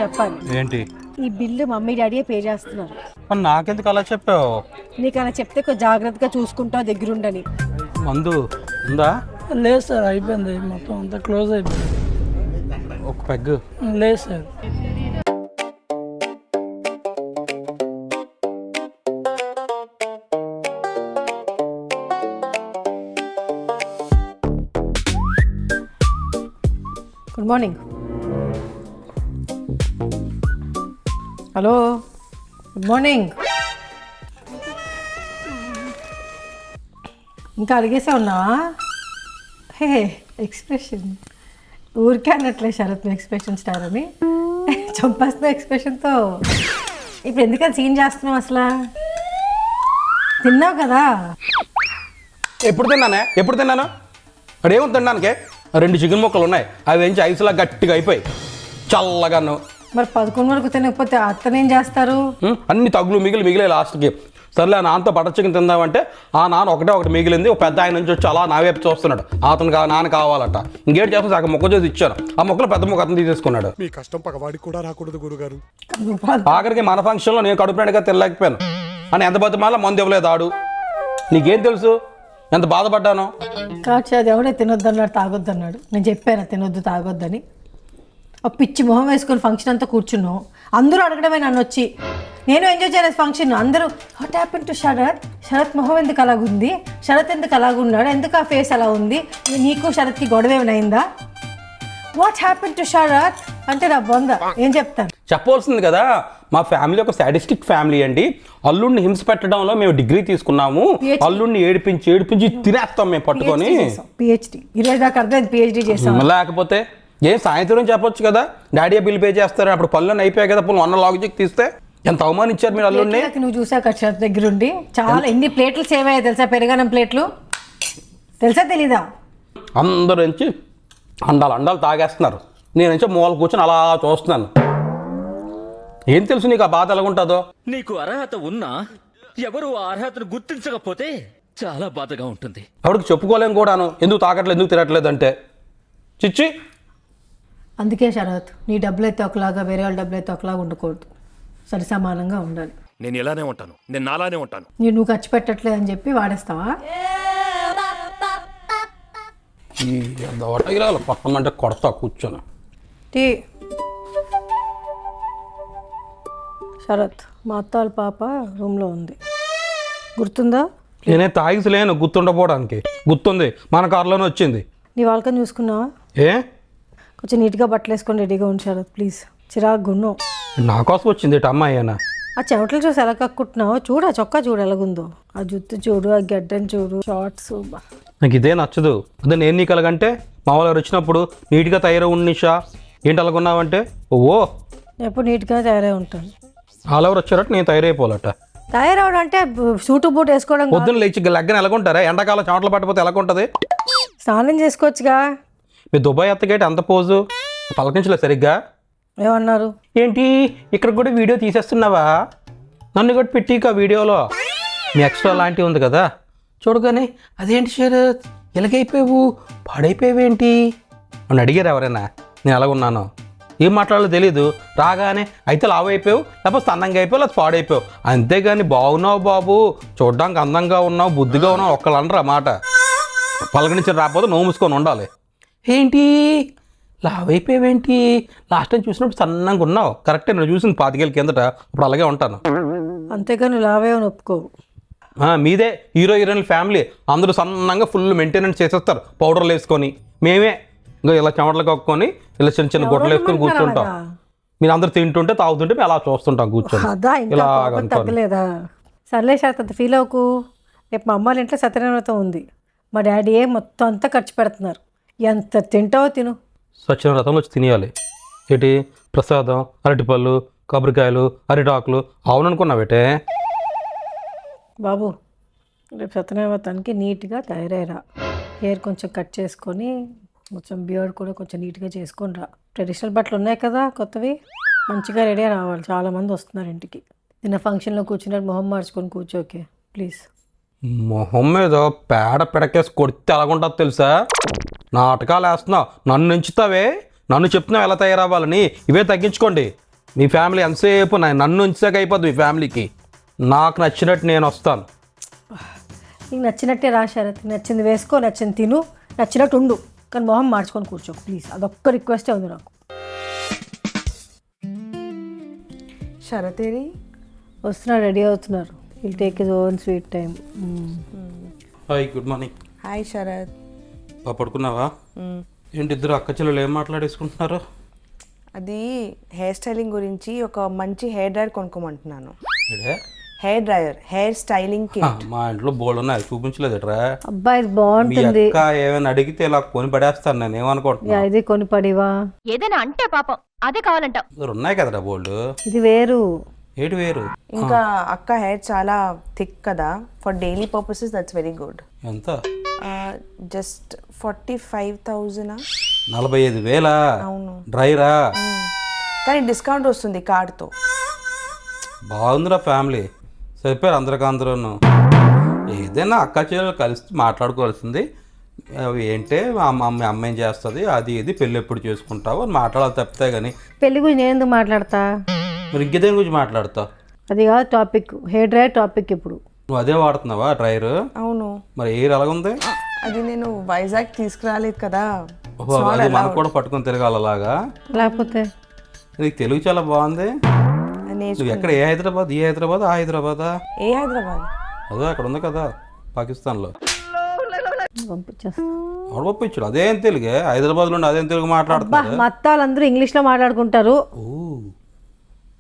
చెప్పాలి ఏంటి ఈ బిల్లు మమ్మీ డాడీ పే చేస్తున్నారు. మరి నాకెందుకు అలా చెప్పావు? నీకు అలా చెప్తే కొంచెం జాగ్రత్తగా చూసుకుంటావు దగ్గరుండని. మందు ఉందా? లేదు సార్, అయిపోయింది మొత్తం అంతా క్లోజ్ అయిపోయింది. ఒక పెగ్గు లేదు sir. Good morning. Hello, good morning. ఇంకా అడిగేసే ఉన్నావా? హే, ఎక్స్ప్రెషన్ ఊరికే అన్నట్లే శరత్ ఎక్స్ప్రెషన్ స్టార్ అని చంపేస్తున్న ఎక్స్ప్రెషన్తో. ఇప్పుడు ఎందుకని సీన్ చేస్తున్నావు? అసలు తిన్నావు కదా? ఎప్పుడు తిన్నాను? అదేమో తిన్నానికే 2 చికెన్ ముక్కలు ఉన్నాయి, అవి వేయించి ఐస్లా గట్టిగా అయిపోయి చల్లగాను. మరి 11 వరకు తినకపోతే అత్తనేం చేస్తారు? అన్ని తగులు మిగిలే లాస్ట్కి. సర్లే, నాన్నతో బటర్ చికెన్ తిందామంటే ఆ నాన్న ఒకటి మిగిలింది. ఒక పెద్ద ఆయన నుంచి వచ్చి అలా నా వైపు చూస్తున్నాడు. నాన్న కావాలట. ఇంకేం చేస్తే సగం మొక్క చేసి ఇచ్చాను. ఆ మొక్కలు పెద్ద మొక్క అతను తీసేసుకున్నాడు. మీ కష్టం పగవాడికి కూడా రాకూడదు గురుగారు. ఆఖరికి మన ఫంక్షన్లో నేను కడుపునగా తినలేకపోయాను అని ఎంత బతిమాలా మందు ఇవ్వలేదు ఆడు. నీకేం తెలుసు ఎంత బాధపడ్డాను? కాచి అది ఎవడే తినొద్దు అన్నాడు, తాగొద్దు అన్నాడు. నేను చెప్పాను తినొద్దు తాగొద్దని. ఒక పిచ్చి మొహం వేసుకొని ఫంక్షన్ అంతా కూర్చున్నావు. అందరూ అడగడమే నన్ను వచ్చి. నేను ఎంజాయ్ చేయలేదు ఫంక్షన్. అందరూ వాట్ హ్యాపెన్ టు శరత్ మొహం ఎందుకు అలాగుంది, శరత్ ఎందుకు అలాగున్నాడు, ఎందుకు ఆ ఫేస్ అలా ఉంది, నీకు శరత్కి గొడవ ఏమైనా అయిందా, వాట్ హ్యాపెన్ టు శరత్ అంటే నా బొంద ఏం చెప్తాను? చెప్పవలసింది కదా. మా ఫ్యామిలీ ఒక సాడిస్టిక్ ఫ్యామిలీ అండి. అల్లుడిని హింస పెట్టడంలో మేము డిగ్రీ తీసుకున్నాము. అల్లుడిని ఏడిపించి తినేస్తాం మేము పట్టుకొని. పిహెచ్డి ఈరోజు దాకా అర్థమైంది, పిహెచ్డి చేస్తాం. లేకపోతే ఏం సాయంత్రం చెప్పొచ్చు కదా, డాడీ బిల్ పే చేస్తారు. అప్పుడు పళ్ళని అయిపోయాయి కదా, పళ్ళు 1 లాజిక్ తీస్తే ఎంత అవమానించారు మీరు అల్లుడిని. నువ్వు చూసాక శరత్ దగ్గరుండి చాలా ఎన్ని ప్లేట్లు సేవ్ అయ్యాయి తెలుసా? పెరగనం ప్లేట్లు తెలుసా తెలీదా? అందరూ నుంచి అండాలు తాగేస్తున్నారు. నేను నుంచి మూల కూర్చొని అలా చూస్తున్నాను. ఏం తెలుసు నీకు ఆ బాధ ఎలాగుంటుందో? నీకు అర్హత ఉన్నా ఎవరు ఆ అర్హతను గుర్తించకపోతే చాలా బాధగా ఉంటుంది. ఎవరికి చెప్పుకోలేం కూడాను, ఎందుకు తాగట్లేదు ఎందుకు తినట్లేదు అంటే. చిచ్చి, అందుకే శరత్ నీ డబ్బులు అయితే ఒకలాగా, వేరే వాళ్ళ డబ్బులు అయితే ఒకలాగా ఉండకూడదు. సరి సమానంగా ఉండాలి. నేను ఇలానే ఉంటాను, నేను నాలానే ఉంటాను. నువ్వు ఖర్చు పెట్టట్లేదు అని చెప్పి వాడేస్తావా? ఇలా పట్టమంటే కొడతా కూర్చొని. టీ శరత్, మా అత్త వాళ్ళ పాప రూమ్లో ఉంది, గుర్తుందా? నేనే తాగిసలేను గుర్తుండపోవడానికి. గుర్తుంది, మన కారులోనే వచ్చింది. నీ వాళ్ళకని చూసుకున్నావా? ఏ కొంచెం నీట్గా బట్టలు వేసుకొని రెడీగా ఉండు శరత్ ప్లీజ్. చిరాకు గున్నావు. నా కోసం వచ్చింది అమ్మాయి అయినా. ఆ చెమటలు చూసి ఎలా కక్కుంటున్నావు? చూడు, ఆ చొక్కా చూడు ఎలాగుందో, ఆ జుత్తు చూడు, ఆ గడ్డని చూడు, షార్ట్స్. నాకు ఇదే నచ్చదు. అదే నేను నీకు ఎలాగంటే మా వాళ్ళు వచ్చినప్పుడు నీట్గా తయారై ఉన్నిషా ఏంటి అలాగున్నావంటే ఓ ఎప్పుడు నీట్గా తయారై ఉంటాను. వాళ్ళెవరు వచ్చారట నేను తయారైపోవాలట. తయారవడం అంటే సూటు బూట్ వేసుకోవడం. పొద్దున్న లేచి లగ్గన ఎలాగుంటారా? ఎండాకాలం చెమటలు పట్టిపోతే ఎలాగుంటుంది? స్నానం చేసుకోవచ్చుగా. మీ దుబాయ్ ఎత్తగేటి అంత పోజు పలకించలేదు సరిగ్గా. ఏమన్నారు? ఏంటి ఇక్కడ కూడా వీడియో తీసేస్తున్నావా? నన్ను కూడా పెట్టిక వీడియోలో. మీ ఎక్స్ట్రా లాంటివి ఉంది కదా, చూడగానే అదేంటి శరత్ ఎలాగైపోయావు, పాడైపోయావేంటి అని అడిగారు ఎవరైనా. నేను ఎలాగున్నాను, ఏం మాట్లాడాలో తెలీదు. రాగానే అయితే లావు అయిపోయావు, లేకపోతే అందంగా అయిపోయావు, లేకపోతే పాడైపోయావు. అంతేగాని బాగున్నావు బాబు, చూడడానికి అందంగా ఉన్నావు, బుద్ధిగా ఉన్నావు ఒక్కళ్ళు అనరు ఆ మాట. పలకరించి రాకపోతే నోము మూసుకొని ఉండాలి. ఏంటి లావు అయిపోయావేంటి, లాస్ట్ టైం చూసినప్పుడు సన్నంగా ఉన్నావు. కరెక్టే, నేను చూసింది 5 ఏళ్ళ కిందట, ఇప్పుడు అలాగే ఉంటాను. అంతేగాని లావేమని ఒప్పుకోవు. మీదే హీరోయిన్ ఫ్యామిలీ అందరూ సన్నంగా ఫుల్ మెయింటెనెన్స్ చేసేస్తారు పౌడర్లు వేసుకొని. మేమే ఇంకా ఇలా చెమటలు కక్కుని ఇలా చిన్న గొట్టలు వేసుకొని కూర్చుంటాం. మీరు అందరూ తింటుంటే తాగుతుంటే మేము అలా చూస్తుంటాం కూర్చొని. ఇలా తగ్గలేదా? సర్లే శాత అంత ఫీల్ అవ్వకు. రేపు మా అమ్మ వాళ్ళ ఇంట్లో సత్యనారాయణతో ఉంది. మా డాడీ మొత్తం అంతా ఖర్చు పెడుతున్నారు. ఎంత తింటావో తిను. సత్యనారాయణలో వచ్చి తినేయాలి. ఏంటి ప్రసాదం, అరటిపళ్ళు, కొబ్బరికాయలు, అరిటాకులు అవుననుకున్నావేటే బాబు. రేపు సత్యనారాయణకి నీట్గా తయారయ్యరా. హెయిర్ కొంచెం కట్ చేసుకొని, కొంచెం బియర్డ్ కూడా కొంచెం నీట్గా చేసుకొని రా. ట్రెడిషనల్ బట్టలు ఉన్నాయి కదా కొత్తవి, మంచిగా రెడీ రావాలి. చాలామంది వస్తున్నారు ఇంటికి. నిన్న ఫంక్షన్లో కూర్చున్నట్టు మొహం మార్చుకొని కూర్చోకే ప్లీజ్. మొహం మీద పేడ పిడకేసి కొడితే ఎలాగుంటుందో తెలుసా? నాటకాలు వేస్తున్నావు, నన్ను ఎంచుతావే. నన్ను చెప్తున్నావు ఎలా తయారవ్వాలని. ఇవే తగ్గించుకోండి. మీ ఫ్యామిలీ ఎంతసేపు నన్ను ఉంచాక అయిపోద్ది మీ ఫ్యామిలీకి. నాకు నచ్చినట్టు నేను వస్తాను. నీకు నచ్చినట్టే రా శరత్, నచ్చింది వేసుకో, నచ్చింది తిను, నచ్చినట్టు ఉండు, కానీ మొహం మార్చుకొని కూర్చో ప్లీజ్. అదొక్క రిక్వెస్టే ఉంది నాకు. శరతేరి వస్తున్నారు, రెడీ అవుతున్నారు. Will take his own sweet time. Hi, good morning. Hi Sharath. పడుకున్నావా? ఏంటి ఇద్దరు అక్క చెల్లెలు ఏం మాట్లాడేసుకుంటున్నారు? అది హెయిర్ స్టైలింగ్ గురించి ఒక మంచి హెయిర్ డ్రైయర్ కొనుక్కోమంటున్నాను. హెయిర్ డ్రైయర్, హెయిర్ స్టైలింగ్ కి. మా ఇంట్లో బోల్డ్ ఉన్నాయి, చూపించలేదుట్రా. అబ్బాయి ఇది మీ బాగుంటుంది. అక్క ఏమైనా అడిగితే ఇలా కొని పడేస్తాను నేను, ఏమనుకుంటున్నా. ఇది కొని పడివా? ఏదైనా అంటే పాపం అదే కావాలంట. ఉన్నాయి కదరా బోల్డ్. ఇది వేరు. ఏటి వేరు? ఇంకా అక్క హెయిర్ చాలా థిక్ కదా, for daily purposes that's very good. ఎంత? జస్ట్ 45,000. 45,000? అవును. డ్రైరా? కానీ డిస్కౌంట్ వస్తుంది కార్డ్తో. బాగుందిరా ఫ్యామిలీ, సరిపోయారు అందరికీ. ఏదైనా అక్క చెల్లెలు కలిసి మాట్లాడుకోవాల్సింది. అవి ఏంటే అమ్మ ఏం చేస్తుంది, అది ఇది పెళ్ళి ఎప్పుడు చేసుకుంటావు అని మాట్లాడాలి తప్పితే. కానీ పెళ్లి గురించి నేను ఎందుకు మాట్లాడతా? మరి ఇంకేదేని గురించి మాట్లాడతావు? అది కాదు టాపిక్, హెయిర్ డ్రైయర్ టాపిక్. ఇప్పుడు నువ్వు అదే వాడుతున్నావా డ్రైయర్? అవును. మరి ఎయిర్ ఎలాగుంది? అది నేను వైజాగ్ తీసుకురాలేదు కదా. ఓహో, అది మనకు కూడా పట్టుకొని తిరగాలి అలాగా. లేకపోతే నీకు తెలుగు చాలా బాగుంది. నువ్వు ఎక్కడ? ఏ హైదరాబాద్? ఈ హైదరాబాద్ ఆ హైదరాబాదా? ఏ హైదరాబాద్? అదే అక్కడ ఉంది కదా పాకిస్తాన్లో. పంపించేస్తా. ఎవడు పంపించాడు? అదేం తెలుగే, హైదరాబాద్ నుండి అదేం తెలుగు మాట్లాడుతున్నారు. మా అత్తాలందరూ ఇంగ్లీష్లో మాట్లాడుకుంటారు.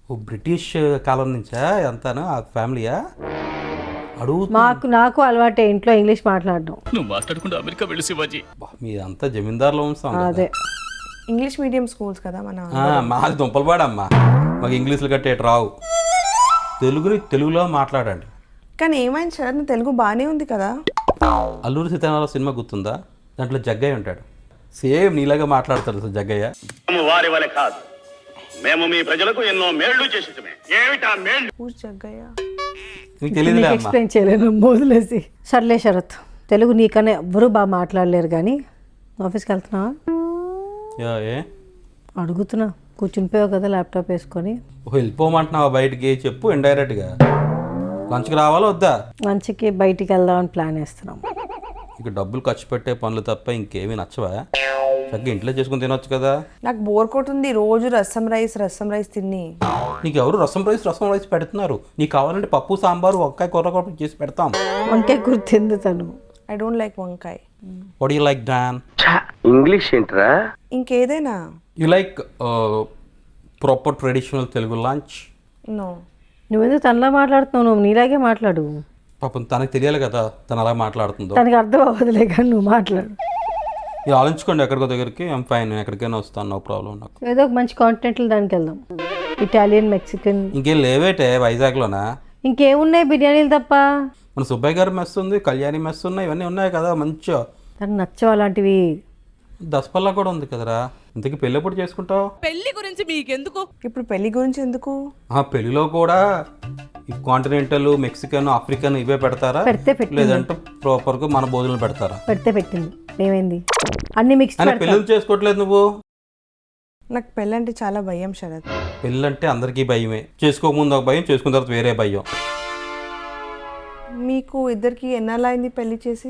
ఓ బ్రిటిష్ కాలం నుంచా అంతాను ఆ ఫ్యామిలీయా? అడుగు. నాకు అలవాటే ఇంట్లో ఇంగ్లీష్ మాట్లాడడం. నువ్వు మాట్లాడుకుంటూ అమెరికా వెళ్ళి శివాజీ. మీదంతా జమీందారులో ఉంచాం. అదే ఇంగ్లీష్ మీడియం స్కూల్స్ కదా మన. మాది దుంపలపాడమ్మా, మాకు ఇంగ్లీష్లు కట్టేటి రావు. తెలుగులో మాట్లాడండి. కానీ ఏమైంది శరత్, తెలుగు బాగానే ఉంది కదా. అల్లూరి సీతారామరావు సినిమా గుర్తుందా? దాంట్లో జగ్గయ్య ఉంటాడు, సేమ్ నీలాగా మాట్లాడతాడు సార్ జగ్గయ్య. వారి వలె కాదు, మేము మీ ప్రజలకు ఎన్నో మేళ్లు చేసేటమే. ఏమిటా మేళ్లు? ఊరు జగ్గయ్య. నీకు తెలియదులే అమ్మా. ఎక్స్ప్లెయిన్ చేయలేను, వదిలేసి. సర్లే శరత్, తెలుగు నీకనే ఎవ్వరూ బాగా మాట్లాడలేరు. కానీ ఆఫీస్కి వెళ్తున్నావా? ఏ అడుగుతున్నా, కూర్చుని పోయావు కదా ల్యాప్టాప్ వేసుకొని. వెళ్ళిపోమంటున్నావా బయటికి? చెప్పు ఇండైరెక్ట్గా. లంచ్కి రావాలా వద్దా? లంచ్కి బయటికి వెళ్దామని ప్లాన్ వేస్తున్నాం. ఇక డబ్బులు ఖర్చు పెట్టే పనులు తప్ప ఇంకేమీ నచ్చవా? చక్కగా ఇంట్లో చేసుకుని తినొచ్చు కదా. నాకు బోర్ కొట్టుంది రోజు రసం రైస్ తిని. నీకు ఎవరు రసం రైస్ పెడుతున్నారు? నీకు కావాలంటే పప్పు సాంబారు వంకాయ కూర చేసి పెడతాం. వంకాయ కూర తింది తను. ఐ డోంట్ లైక్ వంకాయ. వాట్ యు లైక్ డాన్? ఇంగ్లీష్ ఏంట్రా? ఇంకేదైనా. You like proper traditional Telugu lunch? No. నువ్వెందుకు తనలా మాట్లాడుతున్నావు? నువ్వు నీలాగే మాట్లాడు. పాపం తనకు తెలియాలి కదా తను అలా మాట్లాడుతుందో. తనకి అర్థం అవ్వదులే కానీ నువ్వు మాట్లాడు. ఇది ఆలోచించుకోండి, ఎక్కడికో దగ్గరికి. ఐమ్ ఫైన్, నేను ఎక్కడికైనా వస్తాను, నో ప్రాబ్లం నాకు. ఏదో ఒక మంచి కాంటినెంటల్ దానికి వెళ్దాం. Italian, Mexican. ఇంకేం లేవేటే వైజాగ్లోనా? ఇంకేమున్నాయి బిర్యానీలు తప్ప? మన సుబ్బయ్య గారి మెస్ ఉంది, కళ్యాణి మెస్ ఉన్నాయి, ఇవన్నీ ఉన్నాయి కదా మంచిగా. తనకు నచ్చవు అలాంటివి. దసపల్లా కూడా ఉంది కదరా. ఇంతకీ పెళ్ళి ఎప్పుడు చేసుకుంటావు? పెళ్లి గురించి మీకెందుకు? ఇప్పుడు పెళ్లి గురించి ఎందుకు? పెళ్లిలో కూడా ఈ కాంటినెంటల్, మెక్సికన్, ఆఫ్రికన్ ఇవే పెడతారా? పెడితే పెట్టింది. లేదంటే ప్రాపర్గా మన భోజనం పెడతారా? పెడితే పెట్టింది. ఏమైంది? అన్ని మిక్స్. పెళ్ళిళ్ళు చేసుకోవట్లేదు నువ్వు? నాకు పెళ్ళి అంటే చాలా భయం శరత్. పెళ్ళంటే అందరికీ భయమే. చేసుకోకముందు ఒక భయం, చేసుకున్న తర్వాత వేరే భయం. మీకు ఇద్దరికి ఎన్నాళ్ళు అయింది పెళ్లి చేసి?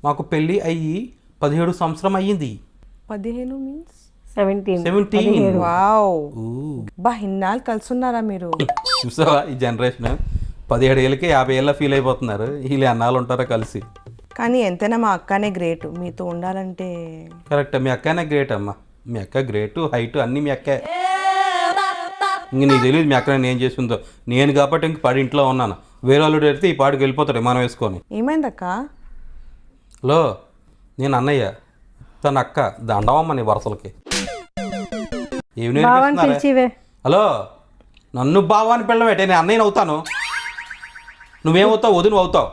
మాకు పెళ్ళి అయ్యి 17 సంవత్సరం అయ్యింది. 15 మీన్స్ 17. వావ్, బా ఇన్నాళ్ళు కలుసున్నారా మీరు? చూసావా ఈ జనరేషన్ 17 ఏళ్ళకి 50 ఏళ్ళ ఫీల్ అయిపోతున్నారు. వీళ్ళు అన్నాళ్ళు ఉంటారా కలిసి. కానీ ఎంతైనా మా అక్కనే గ్రేట్ మీతో ఉండాలంటే. కరెక్ట్, మీ అక్కనే గ్రేట్ అమ్మా. మీ అక్క గ్రేట్, హైట్ అన్నీ మీ అక్కే. ఇంక నీకు తెలియదు మీ అక్క నేను చేసిందో. నేను కాబట్టి ఇంక పడి ఇంట్లో ఉన్నాను. వేరే వాళ్ళు పెడితే ఈ పాటికి వెళ్ళిపోతాడు విమానం వేసుకొని. ఏమైందక్క? హలో, నేను అన్నయ్య, తన అక్క. దండవమ్మ నీ వరసలకి. ఏమి నేర్పిస్తున్నారే? హలో, నన్ను బావాని పిల్లమేటే, నేను అన్నయ్యని అవుతాను. నువ్వేమవుతావు? వదిన అవుతావు.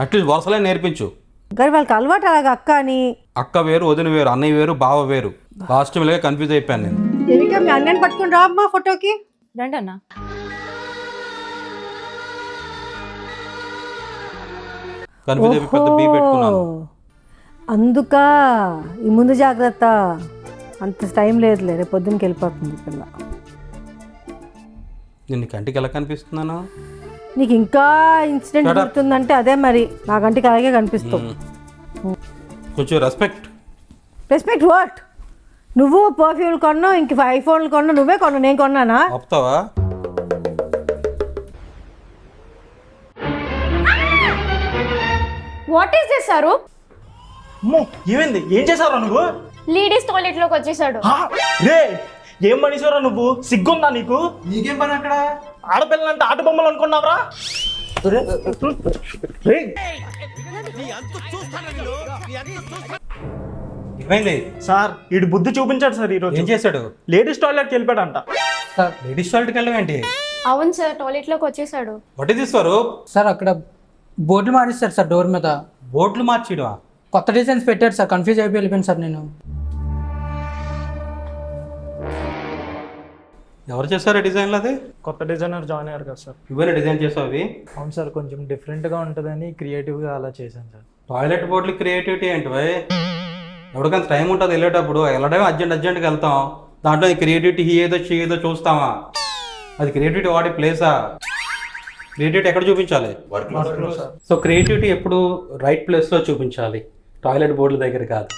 అట్లీస్ట్ వరసలే నేర్పించు. గారు వాళ్ళకి అలవాటు అలాగా అక్క అని. అక్క వేరు, వదిన వేరు, అన్నయ్య వేరు, బావ వేరు. లాస్ట్ టైం ఇలాగే కన్ఫ్యూజ్ అయిపోయాను నేను. దేవిక మీ అన్నని పట్టుకుని రా అమ్మా ఫోటోకి. రండి అన్న. కన్ఫ్యూజ్ అయిపోయి పెద్ద బీ పెట్టుకున్నాను. అందుక ఈ ముందు జాగ్రత్త. అంత టైం లేదులే, రేపు పొద్దున్నకి వెళ్ళిపోతుంది పిల్ల. నేను కంటికి ఎలా కనిపిస్తున్నాను? నీకు ఇంకా ఇన్సిడెంట్ గుర్తుందంటే అదే మరి, నా కంటికి అలాగే కనిపిస్తావు. కొంచెం రెస్పెక్ట్. Respect what? నువ్వు పర్ఫ్యూమ్లు కొన్నావు, ఇంక ఐఫోన్లు కొన్నావు, నువ్వే కొన్నావు, నేను కొన్నానా? ఆపుతావా? What is this sir? అమ్మో ఏమైంది? ఏం చేసావురా నువ్వు? లేడీస్ టాయిలెట్ లోకి వచ్చేసాడు. రే ఏం మనిషిరా నువ్వు? సిగ్గుందా నీకు? నీకేం పని అక్కడ? ఆడపిల్లలంటే ఆట బొమ్మలు అనుకున్నావురా? ఏమైంది? సార్ వీడు బుద్ధి చూపించాడు సార్ ఈరోజు. ఏం చేశాడు? లేడీస్ టాయిలెట్కి వెళ్ళిపోయాడంట. లేడీస్ టాయిలెట్కి వెళ్ళడం ఏంటి? అవును సార్, టాయిలెట్ లోకి వచ్చేసాడు. What is this Swaroop? Sir అక్కడ బోర్డులు మారిస్తారు సార్ డోర్ మీద. బోట్లు మార్చిడవా? కొత్త డిజైన్స్ పెట్టారు సార్, కన్ఫ్యూజ్ అయిపోయి వెళ్ళిపోయాను సార్ నేను. ఎవరు చేశారు డిజైన్లు? అది కొత్త డిజైనర్ జాయిన్ అయ్యారు కదా సార్. ఇవన్నీ డిజైన్ చేసావు అవి? అవును సార్, కొంచెం డిఫరెంట్గా ఉంటుందని క్రియేటివ్గా అలా చేశాను సార్. టాయిలెట్ బోర్డులు క్రియేటివిటీ ఏంటి భయ్? ఎవరికంత టైం ఉంటుంది వెళ్ళేటప్పుడు? వెళ్ళడమే అర్జెంట్గా వెళ్తాం, దాంట్లో క్రియేటివిటీ ఏదో చూస్తామా? అది క్రియేటివిటీ వాడే ప్లేసా? క్రియేటివిటీ ఎక్కడ చూపించాలి? సో క్రియేటివిటీ ఎప్పుడు రైట్ ప్లేస్లో చూపించాలి, టాయిలెట్ బోర్డుల దగ్గర కాదు.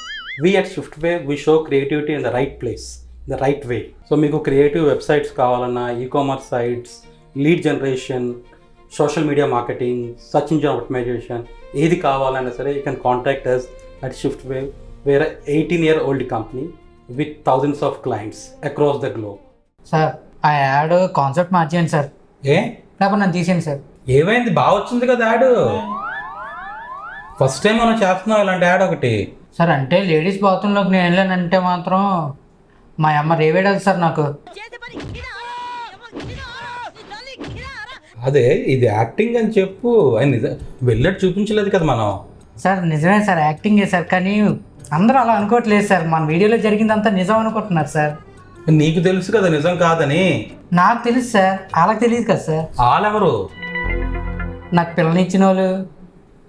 We at Shift Way we show creativity in the right place, the right way. So మీకు క్రియేటివ్ వెబ్సైట్స్ కావాలన్నా, e-commerce sites, lead generation, social media marketing, search engine optimisation, ఏది కావాలన్నా సరే you can contact us at Shift Way. Where 18-year-old company with thousands of clients across the globe. Sir ఆ ad concept మార్చేయండి sir. ఏ లేకపోతే నన్ను తీసేయండి sir. ఏమైంది? బాగా వచ్చింది కదా యాడ్. ఫస్ట్ టైం మనం చేస్తున్నాం ఇలాంటి యాడ్ ఒకటి. సార్ అంటే లేడీస్ బాత్రూంలోకి నేను వెళ్ళానంటే మాత్రం మా అమ్మ రేవేడాలి సార్ నాకు. అదే ఇది యాక్టింగ్ అని చెప్పు. ఆయన నిజం వెళ్ళట్టు చూపించలేదు కదా మనం. సార్ నిజమే సార్, యాక్టింగే సార్, కానీ అందరూ అలా అనుకోవట్లేదు సార్. మన వీడియోలో జరిగిందంతా నిజం అనుకుంటున్నారు సార్. నీకు తెలుసు కదా నిజం కాదని. నాకు తెలుసు సార్, వాళ్ళకి తెలియదు కదా సార్. వాళ్ళెవరు? నాకు పిల్లనిచ్చిన వాళ్ళు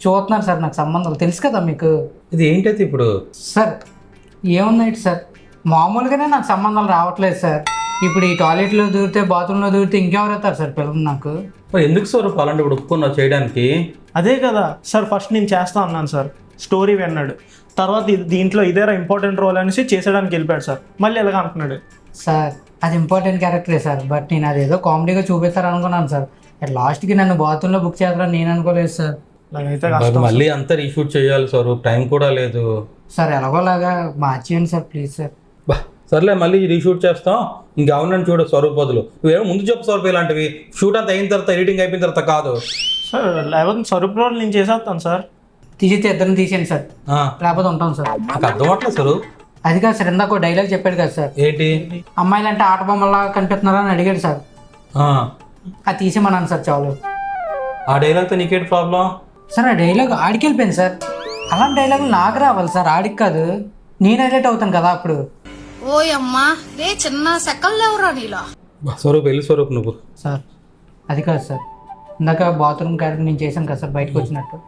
చూస్తున్నారు సార్, నాకు సంబంధాలు తెలుసు కదా మీకు. ఇది ఏంటైతే ఇప్పుడు? సార్ ఏముందంటే సార్, మామూలుగానే నాకు సంబంధాలు రావట్లేదు సార్. ఇప్పుడు ఈ టాయిలెట్లో దూరితే, బాత్రూంలో దూరితే ఇంకెవరు అవుతారు సార్ పిల్లలు నాకు? మరి ఎందుకు స్వరూప్ అలాంటి ఇప్పుడు ఒప్పుకున్నావు చేయడానికి? అదే కదా సార్, ఫస్ట్ నేను చేస్తా అన్నాను సార్, స్టోరీ విన్నాడు. తర్వాత దీంట్లో ఇదేరా ఇంపార్టెంట్ రోల్ అనేసి చేసేయడానికి వెళ్ళిపోయాడు సార్. మళ్ళీ ఎలాగ అంటున్నాడు సార్. అది ఇంపార్టెంట్ క్యారెక్టరే సార్, బట్ నేను అదేదో కామెడీగా చూపిస్తారు అనుకున్నాను సార్. లాస్ట్కి నన్ను బాత్రూంలో బుక్ చేస్తారని నేను అనుకోలేదు సార్. నాకైతే మళ్ళీ అంతా రీషూట్ చేయాలి స్వరూప్, టైం కూడా లేదు. సార్ ఎలాగోలాగా మార్చేయండి సార్ ప్లీజ్ సార్. బా సర్లే మళ్ళీ రీషూట్ చేస్తాం. ఇంకా అవునని చూడు స్వరూప్ బదులు. నువ్వేమో ముందు చెప్పు స్వరూప్, ఇలాంటివి షూట్ అంతా అయిన తర్వాత, ఎడిటింగ్ అయిపోయిన తర్వాత కాదు సార్. లేకపోతే స్వరూప్ రోల్ నేను చేసేస్తాను సార్. తీసేస్తే ఇద్దరిని తీసేయండి సార్, లేకపోతే ఉంటాం సార్. నాకు అర్థం అవట్లేదు స్వరూప్. అది కాదు సార్, ఇందాక డైలాగ్ చెప్పాడు కదా సార్, ఏంటి? అమ్మాయిలు అంటే ఆట బొమ్మలా కనిపిస్తున్నారా అని అడిగాడు సార్. అది తీసేమన్నాను సార్ చాలు. ఆ డైలాగ్తో నీకేంటి ప్రాబ్లం? సార్ ఆ డైలాగ్ ఆడికి వెళ్ళిపోయింది సార్. అలాంటి డైలాగులు నాకు రావాలి సార్, ఆడికి కాదు. నేను హైలైట్ అవుతాను కదా అప్పుడు. ఓయమ్మా రే చిన్న సెకల్లో ఎవరా నీలా? స్వరూప్ వెళ్ళి స్వరూప్ నువ్వు. సార్ అది కాదు సార్, ఇందాక బాత్రూమ్ క్యారెక్టర్ నేను చేశాను కదా సార్ బయటకు వచ్చినట్టు.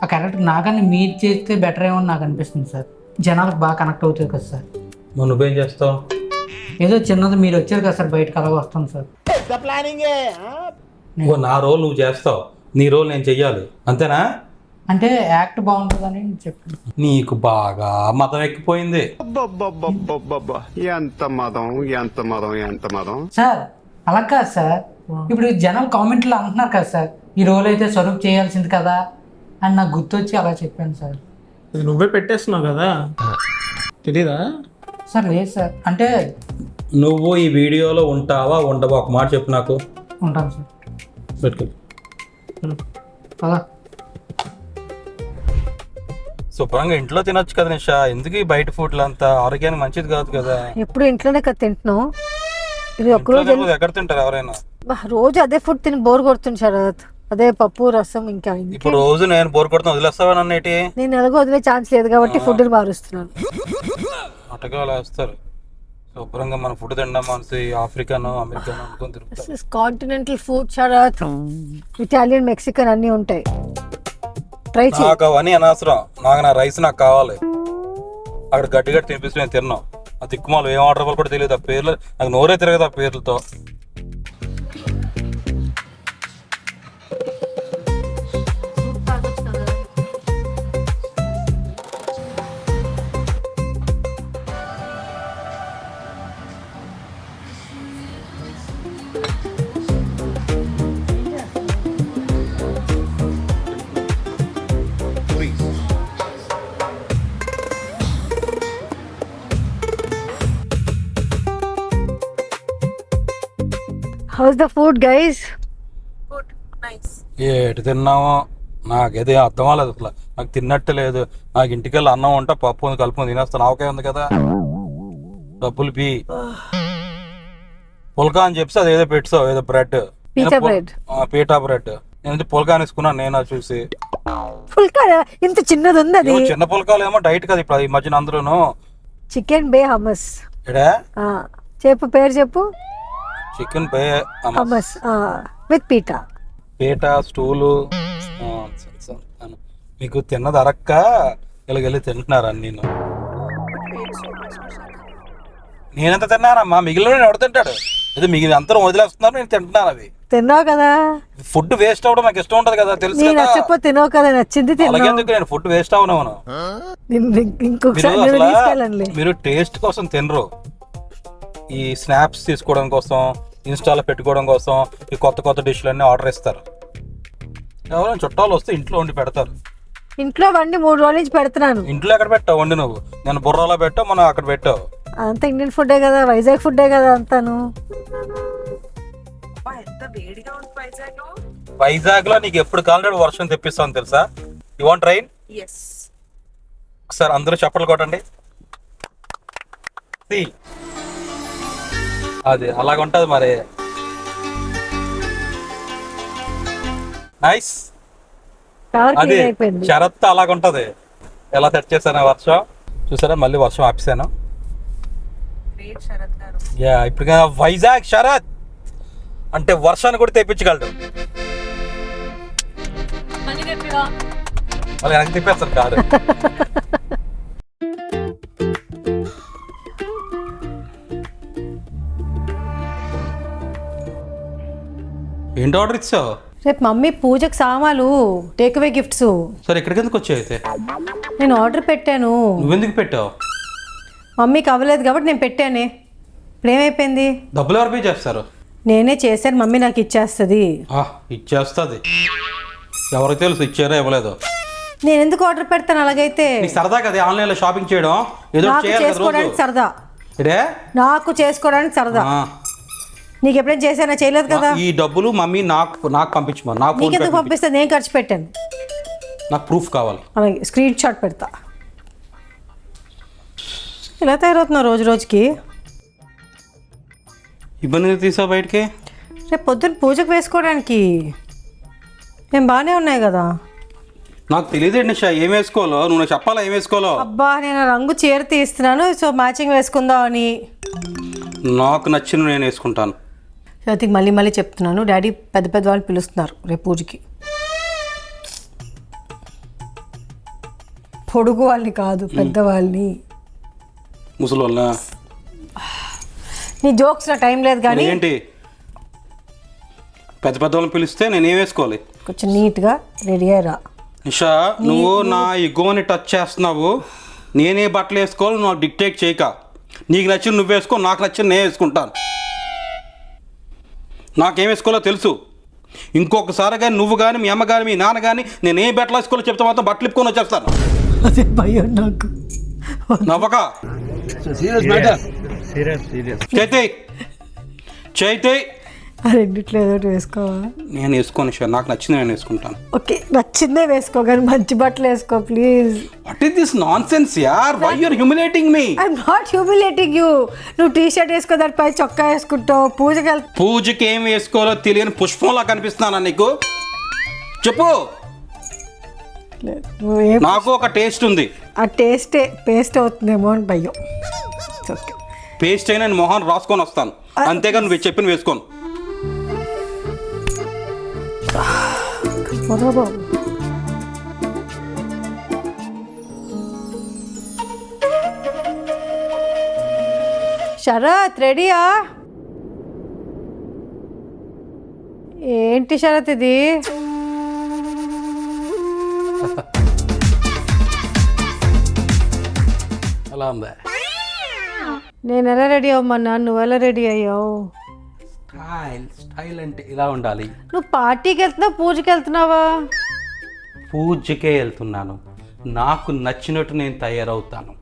ఆ క్యారెక్టర్ నాకన్నా మీరు చేస్తే బెటర్ ఏమో నాకు అనిపిస్తుంది సార్. జనాలకు బాగా కనెక్ట్ అవుతుంది కదా సార్. మరి నువ్వేం చేస్తావు? ఏదో చిన్నది మీరు వచ్చారు కదా సార్, బయటకు అలా వస్తాను సార్. నా రోల్ నువ్వు చేస్తావు, నీ రోల్ నేను చెయ్యాలి, అంతేనా? అంటే యాక్ట్ బాగుంటుందని చెప్పి. నీకు బాగా మతం ఎక్కిపోయింది. ఎంత మదం ఎంత మదం ఎంత మదం. సార్ అలా కాదు సార్, ఇప్పుడు జనాలు కామెంట్లో అంటున్నారు కదా సార్, ఈ రోల్ అయితే స్వరూప్ చేయాల్సింది కదా అని నాకు గుర్తొచ్చి అలా చెప్పాను సార్. ఇది నువ్వే పెట్టేస్తున్నావు కదా, తెలీదా? సార్ లేదు సార్, అంటే నువ్వు ఈ వీడియోలో ఉంటావా ఉండవా ఒక మాట చెప్పు నాకు. ఉంటాను సార్. పెట్టుకో. కదా శుభ్రంగా ఇంట్లో తినొచ్చు కదా నిషా, ఎందుకు ఈ బయట ఫుడ్లు అంతా ఆరోగ్యానికి మంచిది కాదు కదా. ఎప్పుడు ఇంట్లోనే కదా తింటున్నావు, ఇది ఒక్కరోజు ఎక్కడ తింటారు ఎవరైనా? రోజు అదే ఫుడ్ తిని బోర్ కొడుతుంది శరత్. అదే పప్పు రసం ఇంకా ఇప్పుడు రోజు నేను బోర్ కొడుతున్నా వదిలేస్తావా నన్ను? ఏంటి నేను ఎలాగో వదిలే ఛాన్స్ లేదు కాబట్టి ఫుడ్ మారుస్తున్నాను. అటగా అలా వేస్తారు. శుభ్రంగా మన ఫుడ్ తినడం మనసి ఆఫ్రికానో అమెరికానో అనుకుని తిరుగుతారు. Continental food Sharath, Italian Mexican అన్నీ ఉంటాయి, ట్రై చేయి. నాకు అవన్నీ అనవసరం, నాకు నా రైస్ నాకు కావాలి. అక్కడ గడ్డి తినిపిస్తూ నేను తిన్నాను, ఆ దిక్కుమాలు ఏం ఆర్డర్ ఇవ్వాలి కూడా తెలియదు. ఆ పేర్లు నాకు నోరే తిరగదు ఆ పేర్లతో. House the food guys? ఏటి తిన్నామో నాకేదో అర్థం అవ్వలేదు అసలు. నాకు తిన్నట్టు లేదు. నాకు ఇంటికెళ్ళి అన్నం ఉంటే పప్పు ఉంది కలుపుకొని తినేస్తాను. ఆవకాయ ఉంది కదా, డబ్బులు పీ పుల్కా అని చెప్పి అది ఏదో పెట్టావు, ఏదో బ్రెడ్, పీటా బ్రెడ్. నేను పుల్కా వేసుకున్నాను నేను అది చూసి. పుల్కా ఇంత చిన్నది ఉంది అది. చిన్న పుల్కాలు ఏమో డైట్ కదా ఇప్పుడు ఈ మధ్యన అందరూను. చికెన్ బే హమస్. చెప్పు పేరు చెప్పు. చికెన్ బే హమస్ విత్ పీటా. పీటా స్టూలు. మీకు తిన్నది అరక్క ఇలాగెళ్ళి తింటున్నారు అన్ని. నేనెంత తిన్నానమ్మా, మిగిలిన ఎవడు తింటాడు? ఇది మిగిలిన అందరూ వదిలేస్తున్నారు, నేను తింటున్నాను. అవి తిన్నావు కదా. ఫుడ్ వేస్ట్ అవ్వడం నాకు ఇష్టం ఉంటది కదా, తెలుసు కదా. నచ్చకపోతే తినవు కదా, నచ్చింది అలాగేందుకు నేను ఫుడ్ వేస్ట్ అవ్వను. మీరు టేస్ట్ కోసం తినరు, ఈ స్నాప్స్ తీసుకోవడం కోసం, ఇన్స్టాలో పెట్టుకోవడం కోసం ఈ కొత్త కొత్త డిష్లన్నీ ఆర్డర్ ఇస్తారు. ఎవరైనా చుట్టాలు వస్తే ఇంట్లో వండి పెడతారు. ఇంట్లో వండి 3 రోజుల నుంచి పెడుతున్నాను. ఇంట్లో ఎక్కడ పెట్టావు వండి? నువ్వు నేను బుర్రాలో పెట్టావు, మనం అక్కడ పెట్టావు. అంతా ఇండియన్ ఫుడ్డే కదా, వైజాగ్ ఫుడ్డే కదా అంతాను. వైజాగ్ లో నీకు ఎప్పుడు కావాలంటే వర్షం తెప్పిస్తాను తెలుసా. You want rain? ఒకసారి అందరూ చప్పట్లు కొట్టండి. అది అలాగుంటది మరి. నైస్. అది శరత్ అలాగుంటది. ఎలా సెట్ చేశాను వర్షం చూసారా? మళ్ళీ వర్షం ఆపేసాను. ఇప్పుడు వైజాగ్ శరత్ అంటే వర్షాన్ని కూడా తెప్పించగలడు. మళ్ళీ వెనక్కి తిప్పేస్తాను కాదు. ఏంటి ఆర్డర్ ఇచ్చావు? రేపు మమ్మీ పూజకు సామాలు టేక్అవే గిఫ్ట్స్. సరే ఇక్కడికి ఎందుకు వచ్చావు అయితే? నేను ఆర్డర్ పెట్టాను. నువ్వెందుకు పెట్టావు? మమ్మీకి అవ్వలేదు కాబట్టి నేను పెట్టానే. ఇప్పుడు ఏమైపోయింది? డబ్బులు ఎవరు పే చేస్తారు? నేనే చేశాను, మమ్మీ నాకు ఇచ్చేస్తుంది. ఇచ్చేస్తుంది. ఎవరికి తెలుసు ఇచ్చారో ఇవ్వలేదు. నేను ఎందుకు ఆర్డర్ పెడతాను అలాగైతే? సరదా కదా ఆన్లైన్లో షాపింగ్ చేయడం. ఏదో చేసుకోవడానికి సరదా. నాకు చేసుకోవడానికి సరదా. నీకు ఎప్పుడైనా చేశానా? చేయలేదు కదా. ఈ డబ్బులు మమ్మీ నాకు పంపించమా. నీకు ఎందుకు పంపిస్తా? నేను ఖర్చు పెట్టాను. నాకు ప్రూఫ్ కావాలి. అలాగే స్క్రీన్ షాట్ పెడతా. ఇలా తయారవుతున్నావు రోజు రోజుకి. ఇబ్బంది తీసావు బయటికి. రేపు పొద్దున్న పూజకు వేసుకోవడానికి నేను బాగానే ఉన్నాయి కదా. నాకు తెలియదు నిషా ఏం వేసుకోవాలో. నువ్వు చెప్పాలా ఏం వేసుకోవాలో. అబ్బా నేను రంగు చీర తీస్తున్నాను, సో మ్యాచింగ్ వేసుకుందాం అని. నాకు నచ్చిన నేను వేసుకుంటాను. జ్యోతికి మళ్ళీ మళ్ళీ చెప్తున్నాను, డాడీ పెద్ద పెద్ద వాళ్ళు పిలుస్తున్నారు రేపు పూజకి. పొడుగు వాళ్ళని కాదు, పెద్దవాళ్ళని. ముసలి నీ జోక్స్ నా టైం లేదు కానీ. ఏంటి పెద్ద పెద్ద వాళ్ళని పిలిస్తే నేను ఏం వేసుకోవాలి? కొంచెం నీట్గా రెడీ అయ్యరా. నిషా నువ్వు నా ఇగోని టచ్ చేస్తున్నావు. నేనే బట్టలు వేసుకోవాలి, నువ్వు డిక్టేట్ చేయక. నీకు నచ్చిన నువ్వు వేసుకో, నాకు నచ్చిన నేను వేసుకుంటాను. నాకేం వేసుకోవాలో తెలుసు. ఇంకొకసారి కానీ నువ్వు కానీ మీ అమ్మ కానీ మీ నాన్న కానీ నేను ఏ బట్టలు వేసుకోవాలో చెప్తే మాత్రం బట్టలు ఇప్పుకొని వచ్చేస్తాను. అదే భయం నాకు. నవ్వక. చైతే రెండిట్లో ఏదో ఒకటి వేసుకోవా? నేను వేసుకోను సార్, నాకు నచ్చింది నేను వేసుకుంటాను. ఓకే నచ్చిందే వేసుకో కానీ మంచి బట్టలు వేసుకో please. What is this nonsense యార్? Why you are humiliating me? I am not humiliating you. నువ్వు టీ షర్ట్ వేసుకో, దానిపై చొక్కా వేసుకుంటావు, పూజకి ఏం వేసుకోవాలో తెలియని పుష్పంలా కనిపిస్తున్నానా నీకు? చెప్పు. నాకు ఒక టేస్ట్ ఉంది. ఆ టేస్టే పేస్ట్ అవుతుందేమో అని భయం. పేస్ట్ అయినా నేను మొహం రాసుకొని వస్తాను, అంతేగా నువ్వు చెప్పిన వేసుకోను. శరత్ రెడీయా? ఏంటి శరత్ ఇది? ఎలా ఉందా? నేను ఎలా రెడీ అవ్వమన్నా, నువ్వు ఎలా రెడీ అయ్యావు? స్టైల్ అంటే ఇలా ఉండాలి. నువ్వు పార్టీకి వెళ్తున్నావు, పూజకి వెళ్తున్నావా? పూజకే వెళ్తున్నాను. నాకు నచ్చినట్టు నేను తయారవుతాను.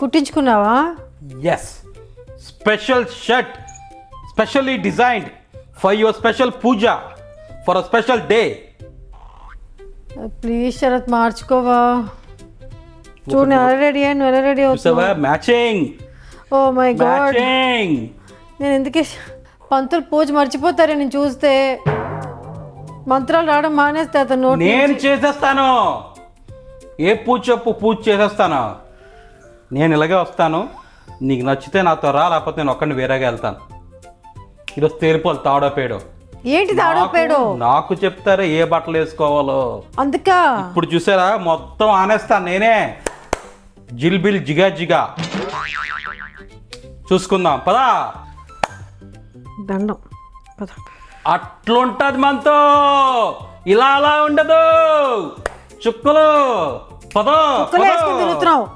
కుట్టించుకున్నావా? Yes, special shirt, specially designed for your special puja, for a special day. Please Sharath మార్చుకోవా. చూడు నేను ఎలా రెడీ అయ్యాను, నువ్వు ఎలా రెడీ అవుతావా? Matching. Oh my God, matching. నేను ఎందుకే పంతులు పూజ మర్చిపోతారే నేను చూస్తే. మంత్రాలు రావడం మానేస్తే అతను నోటి నేను చేసేస్తాను. ఏ పూజ చెప్పు, పూజ చేసేస్తాను. నేను ఇలాగే వస్తాను. నీకు నచ్చితే నాతో రా, లేకపోతే నేను ఒక్కడిని వేరేగా వెళ్తాను. ఈరోజు తేలిపోలు తాడో పేడో. ఏంటి తాడోపేడో? నాకు చెప్తారా ఏ బట్టలు వేసుకోవాలో. అందుకా ఇప్పుడు చూసారా, మొత్తం ఆనేస్తాను నేనే. జిల్బిల్ జిగా జిగా. చూసుకుందాం పదా. దండం పద. అట్లుంటది మనతో, ఇలా అలా ఉండదు. చుక్కలు పదో తిరుగుతున్నావు.